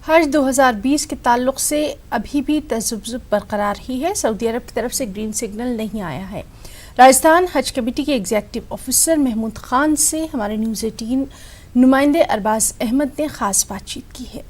हज 2020 के ताल्लुक से अभी भी तज़ब्ज़ुब बरकरार ही है। सऊदी अरब की तरफ से ग्रीन सिग्नल नहीं आया है। राजस्थान हज कमेटी के एग्जीक्यूटिव ऑफिसर महमूद खान से हमारे न्यूज़ 18 नुमाइंदे अरबाज अहमद ने खास बातचीत की है।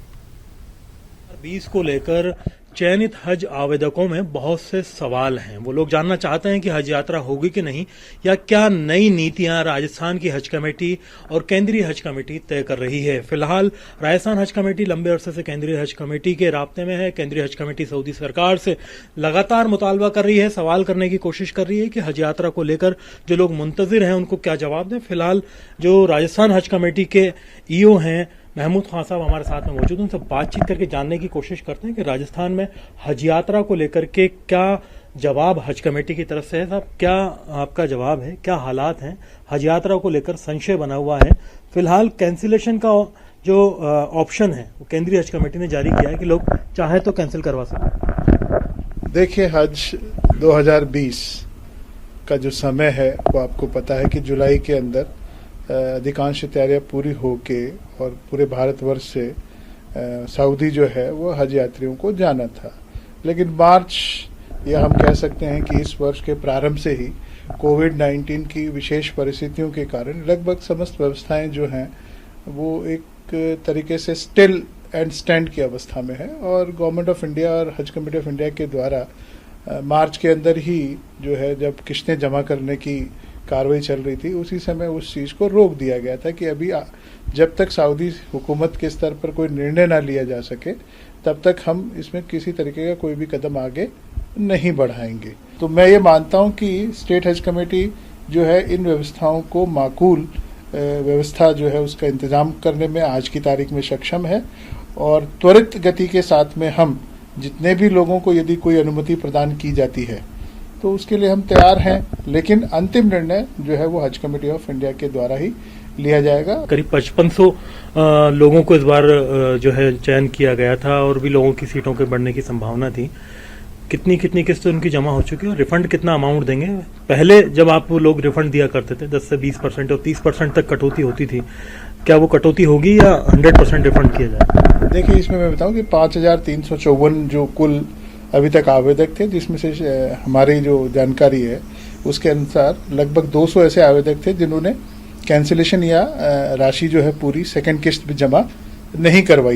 20 को लेकर चयनित हज आवेदकों में बहुत से सवाल हैं। वो लोग जानना चाहते हैं कि हज यात्रा होगी कि नहीं, या क्या नई नीतियां राजस्थान की हज कमेटी और केंद्रीय हज कमेटी तय कर रही है। फिलहाल राजस्थान हज कमेटी लंबे अरसे से केंद्रीय हज कमेटी के राब्ते में है। केंद्रीय हज कमेटी सऊदी सरकार से लगातार मुतालबा कर रही है, सवाल करने की कोशिश कर रही है कि हज यात्रा को लेकर जो लोग मुंतजिर हैं उनको क्या जवाब दें। फिलहाल जो राजस्थान हज कमेटी के ईओ हैं महमूद खान साहब हमारे साथ में मौजूद हैं। उनसे बातचीत करके जानने की कोशिश करते हैं कि राजस्थान में हज यात्रा को लेकर के क्या जवाब हज कमेटी की तरफ से है। साहब, क्या आपका जवाब है, क्या हालात हैं? हज यात्रा को लेकर संशय बना हुआ है। फिलहाल कैंसिलेशन का जो ऑप्शन है वो केंद्रीय हज कमेटी ने जारी किया है कि लोग चाहे तो कैंसिल करवा सकते। देखिए, हज 2020 का जो समय है वो आपको पता है कि जुलाई के अंदर अधिकांश तैयारियां पूरी होके और पूरे भारतवर्ष से सऊदी जो है वो हज यात्रियों को जाना था। लेकिन मार्च या हम कह सकते हैं कि इस वर्ष के प्रारंभ से ही कोविड-19 की विशेष परिस्थितियों के कारण लगभग समस्त व्यवस्थाएं जो हैं वो एक तरीके से स्टिल एंड स्टैंड की अवस्था में है। और गवर्नमेंट ऑफ इंडिया और हज कमेटी ऑफ इंडिया के द्वारा मार्च के अंदर ही जो है, जब किस्तें जमा करने की कार्रवाई चल रही थी, उसी समय उस चीज को रोक दिया गया था कि अभी जब तक सऊदी हुकूमत के स्तर पर कोई निर्णय ना लिया जा सके तब तक हम इसमें किसी तरीके का कोई भी कदम आगे नहीं बढ़ाएंगे। तो मैं ये मानता हूं कि स्टेट हज कमेटी जो है इन व्यवस्थाओं को माकूल व्यवस्था जो है उसका इंतजाम करने में आज की तारीख में सक्षम है। और त्वरित गति के साथ में हम जितने भी लोगों को यदि कोई अनुमति प्रदान की जाती है तो उसके लिए हम तैयार हैं। लेकिन अंतिम निर्णय जो है वो हज कमेटी ऑफ इंडिया के द्वारा ही लिया जाएगा। करीब 5500 लोगों को इस बार जो है चयन किया गया था और भी लोगों की सीटों के बढ़ने की संभावना थी। कितनी किस्तें उनकी जमा हो चुकी है और रिफंड कितना अमाउंट देंगे? पहले जब आप लोग रिफंड दिया करते थे 10 से 20% और 30% तक कटौती होती थी, क्या वो कटौती होगी या 100% रिफंड किया जाए? देखिए, इसमें मैं बताऊं कि 5354 जो कुल अभी तक आवेदक थे, जिसमें से हमारी जो जानकारी है उसके अनुसार लगभग 200 ऐसे आवेदक थे जिन्होंने कैंसिलेशन या राशि जो है पूरी सेकंड किस्त भी जमा नहीं करवाई